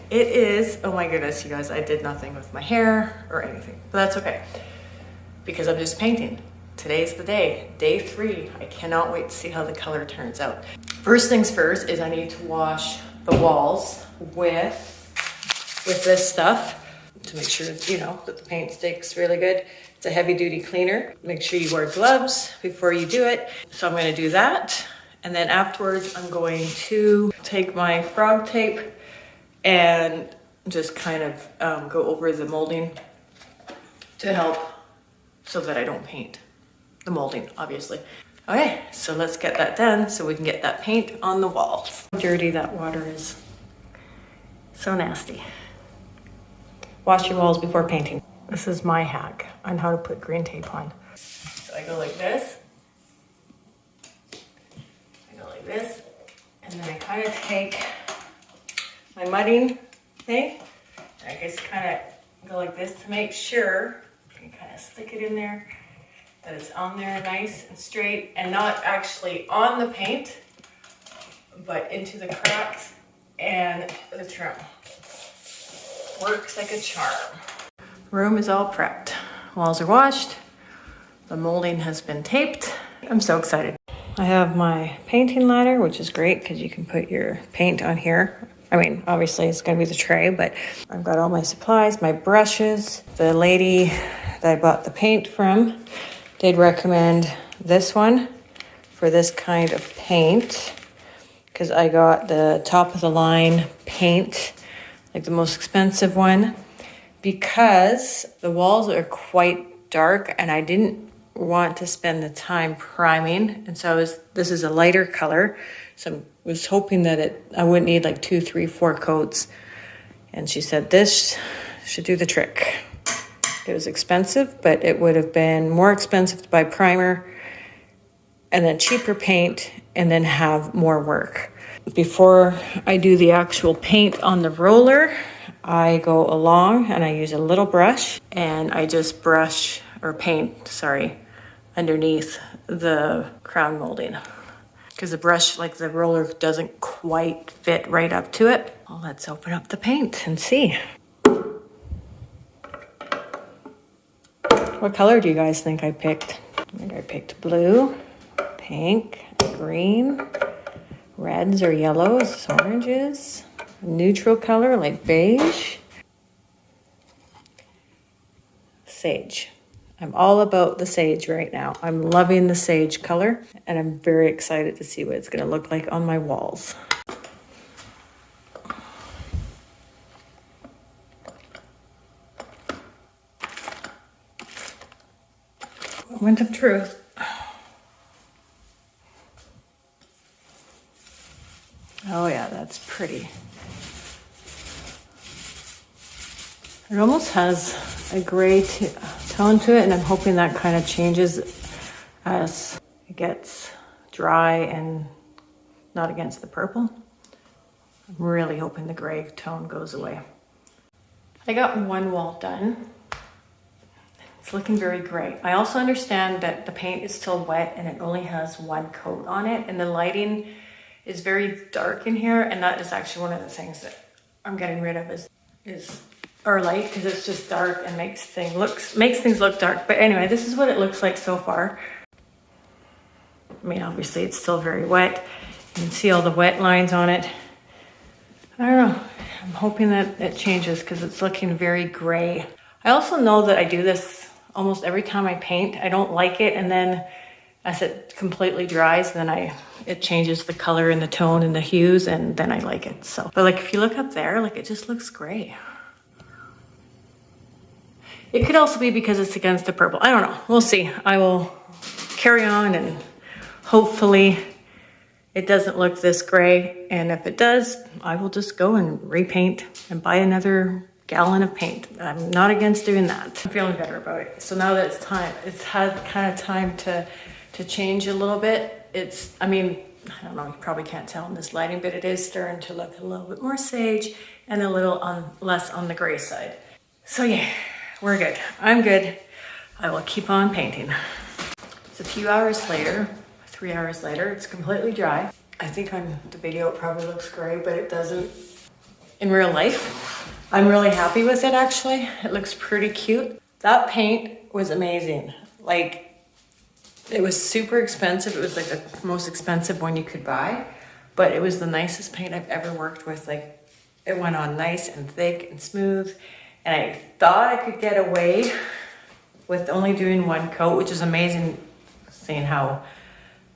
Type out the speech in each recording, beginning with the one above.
It is, oh my goodness, you guys, I did nothing with my hair or anything, but that's okay because I'm just painting. Today's the day, day 3. I cannot wait to see how the color turns out. First things first is I need to wash the walls with this stuff to make sure, you know, that the paint sticks really good. It's a heavy duty cleaner. Make sure you wear gloves before you do it. So I'm gonna do that. And then afterwards, I'm going to take my frog tape and just kind of go over the molding to help so that I don't paint the molding, obviously. Okay, so let's get that done so we can get that paint on the walls. How dirty that water is. So nasty. Wash your walls before painting. This is my hack on how to put green tape on. So I go like this. I go like this. And then I kind of take my mudding thing. I just kind of go like this to make sure. You kind of stick it in there, that it's on there nice and straight and not actually on the paint, but into the cracks and the trim. Works like a charm. Room is all prepped. Walls are washed. The molding has been taped. I'm so excited. I have my painting ladder, which is great because you can put your paint on here. I mean, obviously it's gonna be the tray, but I've got all my supplies, my brushes. The lady that I bought the paint from did recommend this one for this kind of paint because I got the top of the line paint, like the most expensive one, because the walls are quite dark and I didn't want to spend the time priming. And so this is a lighter color. So I was hoping that I wouldn't need like 2, 3, 4 coats. And she said this should do the trick. It was expensive, but it would have been more expensive to buy primer and then cheaper paint and then have more work. Before I do the actual paint on the roller, I go along and I use a little brush and I just brush or paint, sorry, underneath the crown molding. Because the brush, like the roller, doesn't quite fit right up to it. Well, let's open up the paint and see. What color do you guys think I picked? I think I picked blue, pink, green, reds or yellows, oranges, neutral color like beige, sage. I'm all about the sage right now. I'm loving the sage color and I'm very excited to see what it's gonna look like on my walls. Moment of truth. Oh yeah, that's pretty. It almost has a gray tone to it, and I'm hoping that kind of changes as it gets dry and not against the purple. I'm really hoping the gray tone goes away. I got one wall done. It's looking very gray. I also understand that the paint is still wet and it only has one coat on it, and the lighting is very dark in here, and that is actually one of the things that I'm getting rid of is our light, because it's just dark and makes things look dark. But anyway, this is what it looks like so far. I mean, obviously it's still very wet. You can see all the wet lines on it. I don't know. I'm hoping that it changes because it's looking very gray. I also know that I do this almost every time I paint. I don't like it, and then as it completely dries, then it changes the color and the tone and the hues, and then I like it. So, but like if you look up there, like it just looks gray. It could also be because it's against the purple. I don't know. We'll see. I will carry on and hopefully it doesn't look this gray. And if it does, I will just go and repaint and buy another gallon of paint. I'm not against doing that. I'm feeling better about it. So now that it's time, it's had kind of time to change a little bit. I mean, I don't know, you probably can't tell in this lighting, but it is starting to look a little bit more sage and a little less on the gray side. So yeah, we're good. I'm good. I will keep on painting. It's a few hours later, 3 hours later, it's completely dry. I think on the video it probably looks gray, but it doesn't. in real life. I'm really happy with it actually. It looks pretty cute. That paint was amazing. Like, it was super expensive. It was like the most expensive one you could buy, but it was the nicest paint I've ever worked with. Like, it went on nice and thick and smooth. And I thought I could get away with only doing one coat, which is amazing seeing how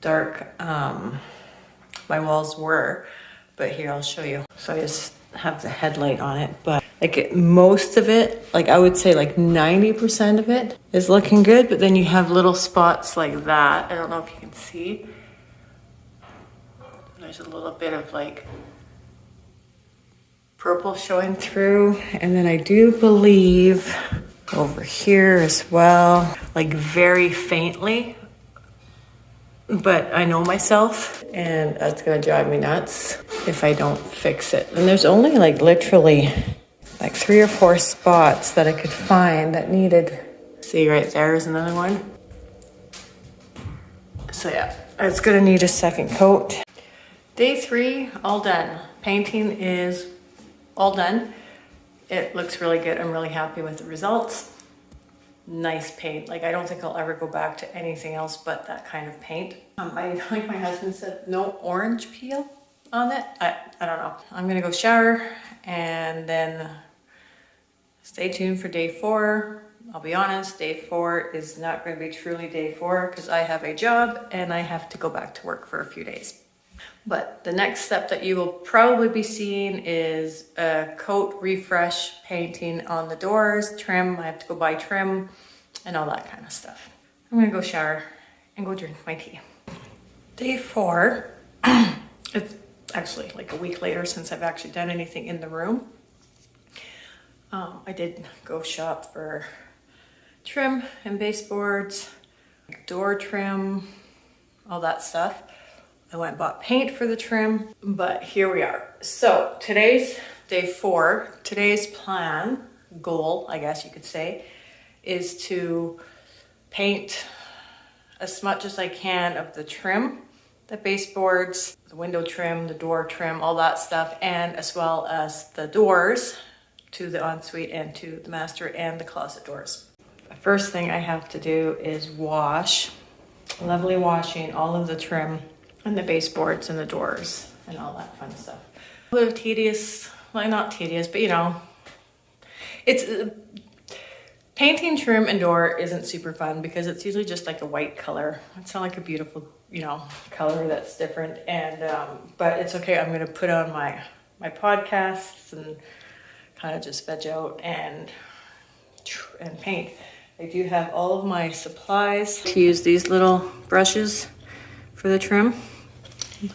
dark my walls were. But here, I'll show you. So I just have the headlight on it, but like most of it, like I would say like 90% of it is looking good, but then you have little spots like that. I don't know if you can see. There's a little bit of like purple showing through. And then I do believe over here as well, like very faintly, but I know myself and that's gonna drive me nuts if I don't fix it. And there's only like literally like 3 or 4 spots that I could find that needed. See right there is another one. So yeah, it's gonna need a second coat. Day 3, all done. Painting is all done. It looks really good. I'm really happy with the results. Nice paint. Like, I don't think I'll ever go back to anything else but that kind of paint. Like my husband said, no orange peel on it. I don't know. I'm gonna go shower and then stay tuned for day 4. I'll be honest, day 4 is not going to be truly day 4 because I have a job and I have to go back to work for a few days. But the next step that you will probably be seeing is a coat refresh painting on the doors, trim. I have to go buy trim and all that kind of stuff. I'm gonna go shower and go drink my tea. Day 4, it's actually like a week later since I've actually done anything in the room. I did go shop for trim and baseboards, door trim, all that stuff. I went and bought paint for the trim, but here we are. So today's day 4. Today's plan, goal, I guess you could say, is to paint as much as I can of the trim, the baseboards, the window trim, the door trim, all that stuff, and as well as the doors to the ensuite and to the master and the closet doors. The first thing I have to do is wash, lovely washing all of the trim and the baseboards and the doors and all that fun stuff. A little tedious, well, not tedious, but you know, it's painting trim and door isn't super fun because it's usually just like a white color. It's not like a beautiful, you know, color that's different. And but it's okay. I'm gonna put on my podcasts and kind of just veg out and paint. I do have all of my supplies to use these little brushes for the trim,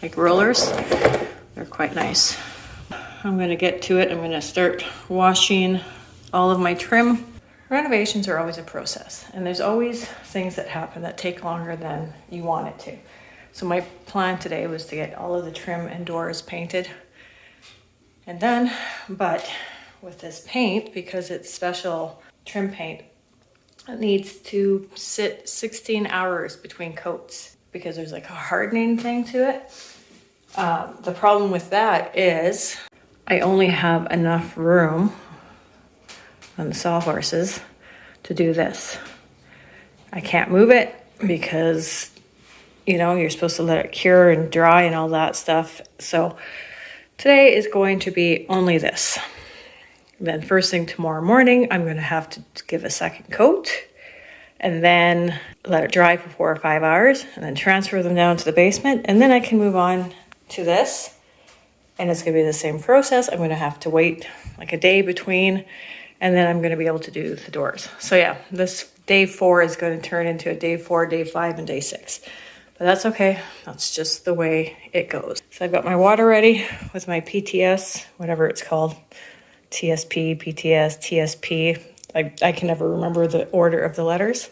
like rollers. They're quite nice. I'm gonna get to it. I'm gonna start washing all of my trim. Renovations are always a process, and there's always things that happen that take longer than you want it to. So my plan today was to get all of the trim and doors painted and done, but with this paint, because it's special trim paint, it needs to sit 16 hours between coats because there's like a hardening thing to it. The problem with that is I only have enough room on the sawhorses to do this. I can't move it because, you know, you're supposed to let it cure and dry and all that stuff. So today is going to be only this. Then first thing tomorrow morning, I'm going to have to give a second coat and then let it dry for 4 or 5 hours and then transfer them down to the basement. And then I can move on to this. And it's going to be the same process. I'm going to have to wait like a day between, and then I'm going to be able to do the doors. So yeah, this day 4 is going to turn into a day 4, day 5, and day 6. But that's okay. That's just the way it goes. So I've got my water ready with my PTS, whatever it's called. TSP, PTS, TSP. I can never remember the order of the letters.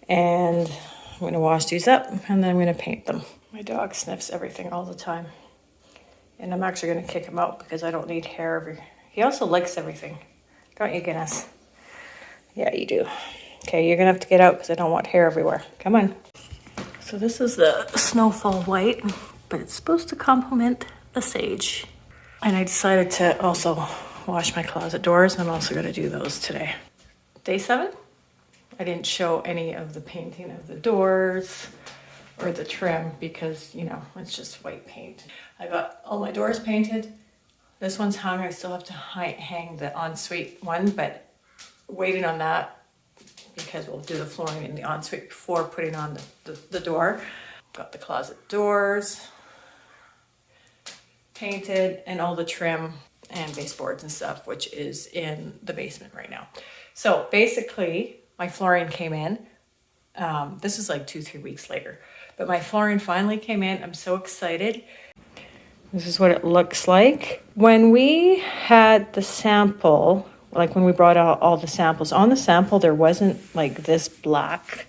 And I'm going to wash these up and then I'm going to paint them. My dog sniffs everything all the time. And I'm actually going to kick him out because I don't need hair. He also licks everything. Don't you, Guinness? Yeah, you do. Okay, you're going to have to get out because I don't want hair everywhere. Come on. So this is the Snowfall White, but it's supposed to complement the sage. And I decided to also wash my closet doors. I'm also gonna do those today. Day 7, I didn't show any of the painting of the doors or the trim because, you know, it's just white paint. I got all my doors painted. This one's hung. I still have to hang the ensuite one, but waiting on that because we'll do the flooring in the ensuite before putting on the door. Got the closet doors painted and all the trim and baseboards and stuff, which is in the basement right now. So basically my flooring came in. This is like 2-3 weeks later, but my flooring finally came in. I'm so excited. This is what it looks like. When we had the sample, like when we brought out all the samples, on the sample there wasn't like this black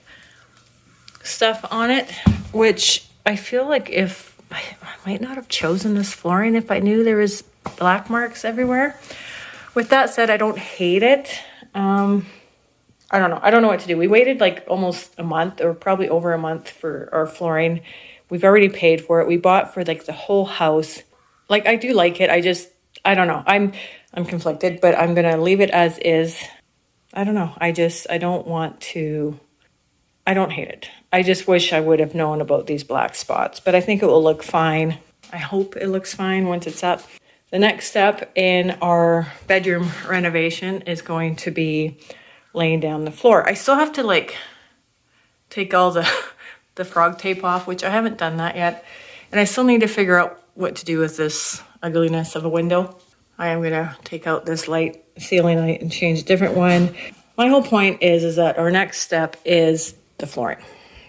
stuff on it, which I feel like if I might not have chosen this flooring if I knew there was black marks everywhere. With that said, I don't hate it. I don't know. I don't know what to do. We waited like almost a month or probably over a month for our flooring. We've already paid for it. We bought for like the whole house. Like I do like it. I don't know. I'm conflicted, but I'm going to leave it as is. I don't know. I don't want to, I don't hate it. I just wish I would have known about these black spots, but I think it will look fine. I hope it looks fine once it's up. The next step in our bedroom renovation is going to be laying down the floor. I still have to like take all the frog tape off, which I haven't done that yet. And I still need to figure out what to do with this ugliness of a window. I am gonna take out this light, ceiling light, and change a different one. My whole point is that our next step is the flooring.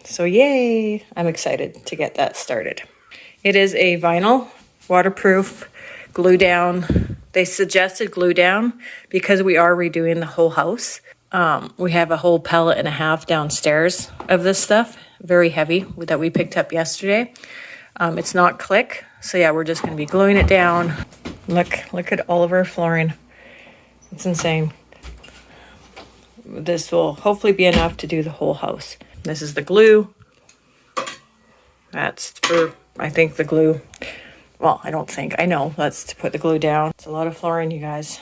So yay, I'm excited to get that started. It is a vinyl, waterproof, glue down. They suggested glue down because we are redoing the whole house. We have a whole pallet and a half downstairs of this stuff, very heavy, that we picked up yesterday. It's not click, so yeah, we're just gonna be gluing it down. Look at all of our flooring. It's insane. This will hopefully be enough to do the whole house. This is the glue. That's for, I think, the glue. Well, I don't think, I know that's to put the glue down. It's a lot of flooring, you guys.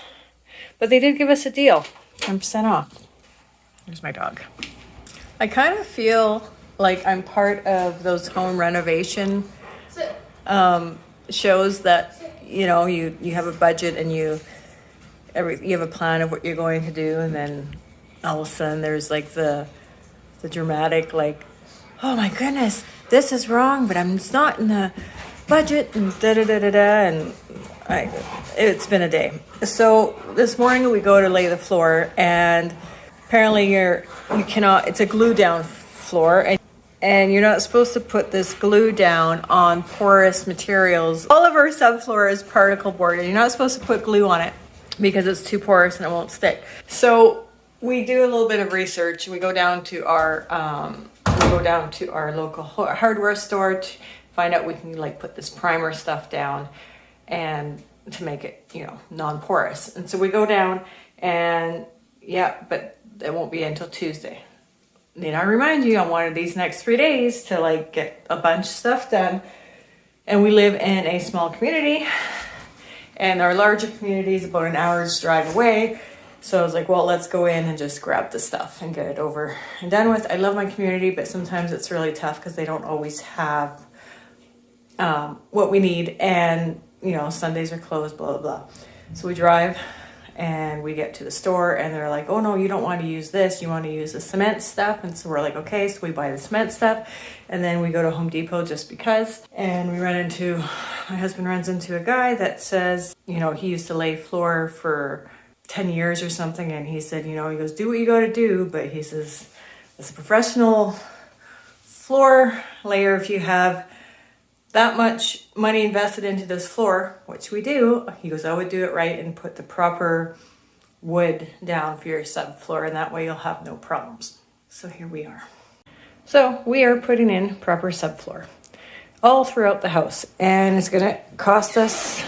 But they did give us a deal, 10% off. There's my dog. I kind of feel like I'm part of those home renovation shows that, you know, you have a budget and you have a plan of what you're going to do, and then all of a sudden there's like the dramatic, like, oh my goodness, this is wrong, but it's not in the budget, and and it's been a day. So this morning we go to lay the floor, and apparently you cannot, it's a glue down floor, and you're not supposed to put this glue down on porous materials. All of our subfloor is particle board, and you're not supposed to put glue on it because it's too porous and it won't stick. So we do a little bit of research. We go down to our local hardware store to find out we can like put this primer stuff down and to make it, you know, non-porous. And so we go down, and yeah, but it won't be until Tuesday. Then I remind you on one of these next 3 days to like get a bunch of stuff done. And we live in a small community, and our larger community is about an hour's drive away. So I was like, well, let's go in and just grab the stuff and get it over and done with. I love my community, but sometimes it's really tough because they don't always have what we need. And, you know, Sundays are closed, blah, blah, blah. So we drive and we get to the store, and they're like, oh no, you don't want to use this. You want to use the cement stuff. And so we're like, okay, so we buy the cement stuff. And then we go to Home Depot just because. And my husband runs into a guy that says, you know, he used to lay floor for 10 years or something, and he said, you know, he goes, do what you got to do, but he says, as a professional floor layer, if you have that much money invested into this floor, which we do, he goes, I would do it right and put the proper wood down for your subfloor, and that way you'll have no problems. So here we are. So we are putting in proper subfloor all throughout the house, and it's gonna cost us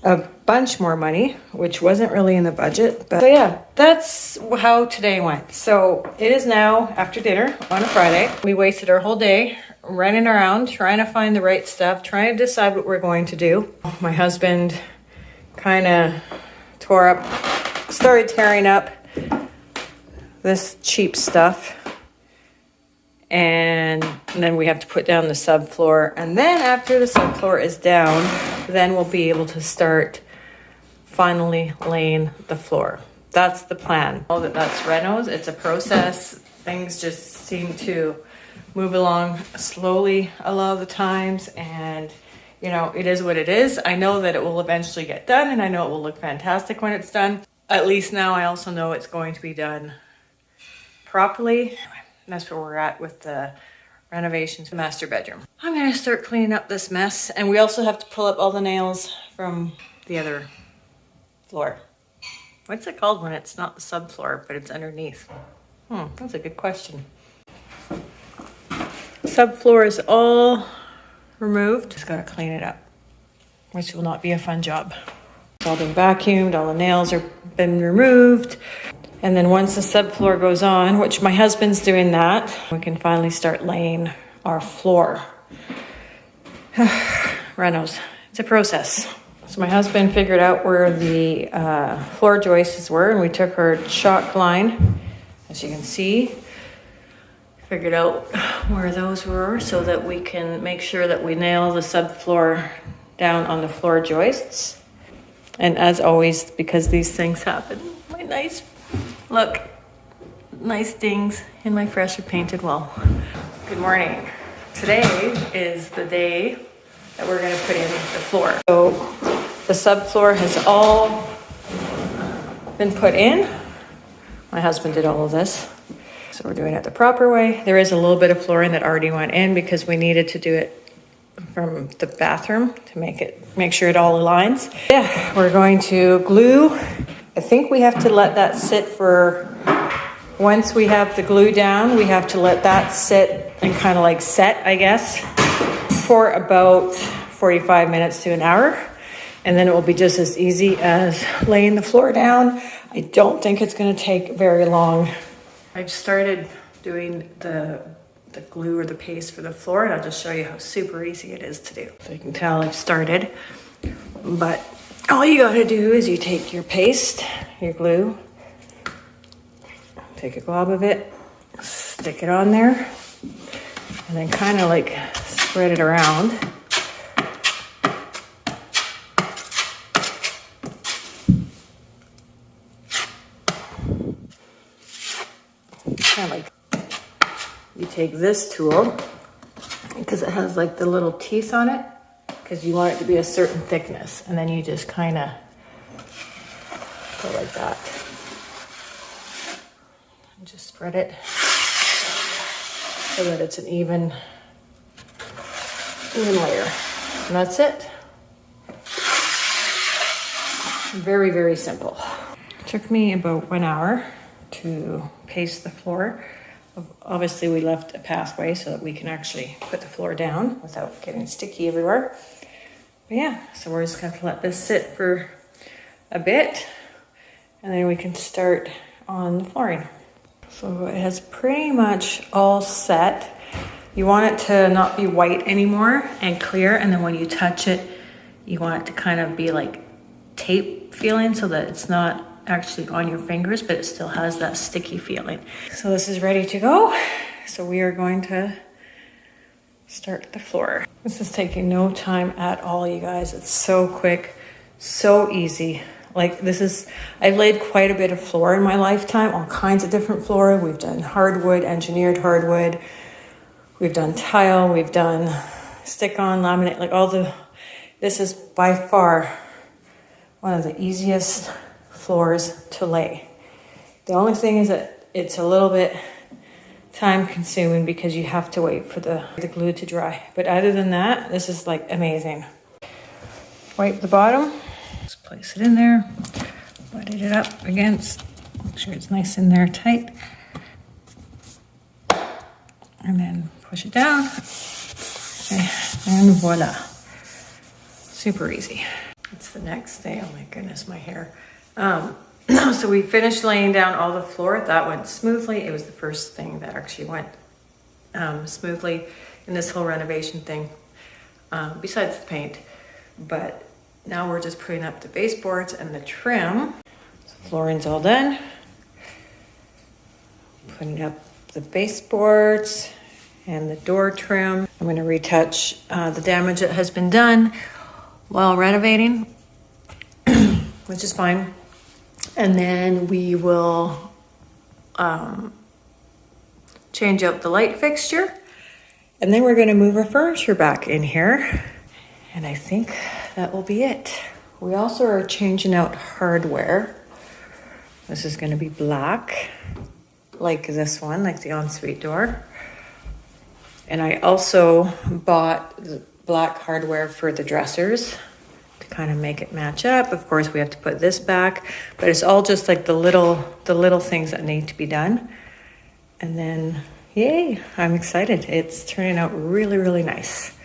a bunch more money, which wasn't really in the budget. But so yeah, that's how today went. So it is now after dinner on a Friday. We wasted our whole day running around trying to find the right stuff, trying to decide what we're going to do. My husband kind of started tearing up this cheap stuff. And then we have to put down the subfloor. And then after the subfloor is down, then we'll be able to start finally laying the floor. That's the plan. All that's renos. It's a process. Things just seem to move along slowly a lot of the times. And, you know, it is what it is. I know that it will eventually get done, and I know it will look fantastic when it's done. At least now I also know it's going to be done properly. That's where we're at with the renovations, master bedroom. I'm gonna start cleaning up this mess, and we also have to pull up all the nails from the other floor. What's it called when it's not the subfloor, but it's underneath? That's a good question. Subfloor is all removed. Just gotta clean it up, which will not be a fun job. It's all been vacuumed, all the nails are been removed. And then once the subfloor goes on, which my husband's doing that, we can finally start laying our floor. Renos, it's a process. So my husband figured out where the floor joists were, and we took our chalk line, as you can see, figured out where those were so that we can make sure that we nail the subfloor down on the floor joists. And as always, because these things happen, my nice dings in my freshly painted wall. Good morning. Today is the day that we're gonna put in the floor. So the subfloor has all been put in. My husband did all of this. So we're doing it the proper way. There is a little bit of flooring that already went in because we needed to do it from the bathroom to make sure it all aligns. Yeah, we're going to glue. I think we have to let that sit for, once we have the glue down, we have to let that sit and kind of like set, I guess, for about 45 minutes to an hour. And then it will be just as easy as laying the floor down. I don't think it's going to take very long. I've started doing the glue or the paste for the floor, and I'll just show you how super easy it is to do. So you can tell I've started, but all you gotta do is you take your paste, your glue, take a glob of it, stick it on there, and then kind of like spread it around. Kind of like, you take this tool, because it has like the little teeth on it, because you want it to be a certain thickness, and then you just kind of go like that. And just spread it so that it's an even layer. And that's it. Very, very simple. It took me about 1 hour to paste the floor. Obviously we left a pathway so that we can actually put the floor down without getting sticky everywhere. But yeah, so we're just going to let this sit for a bit, and then we can start on the flooring. So it has pretty much all set. You want it to not be white anymore and clear, and then when you touch it, you want it to kind of be like tape feeling so that it's not actually on your fingers, but it still has that sticky feeling. So this is ready to go. So we are going to start the floor. This is taking no time at all, you guys. It's so quick, so easy. Like I've laid quite a bit of floor in my lifetime, all kinds of different floor. We've done hardwood, engineered hardwood. We've done tile, we've done stick-on, laminate, this is by far one of the easiest floors to lay. The only thing is that it's a little bit time consuming because you have to wait for the glue to dry. But other than that, this is like amazing. Wipe the bottom, just place it in there, butt it up against, make sure it's nice in there tight. And then push it down, okay, and voila. Super easy. It's the next day, oh my goodness, my hair. So we finished laying down all the floor. That went smoothly. It was the first thing that actually went smoothly. in this whole renovation thing, besides the paint. But now we're just putting up the baseboards and the trim. So flooring's all done. Putting up the baseboards and the door trim. I'm going to retouch the damage that has been done while renovating, which is fine. And then we will change out the light fixture. And then we're going to move our furniture back in here. And I think that will be it. We also are changing out hardware. This is going to be black, like this one, like the ensuite door. And I also bought the black hardware for the dressers to kind of make it match up. Of course, we have to put this back, but it's all just like the little things that need to be done. And then, yay, I'm excited. It's turning out really, really nice.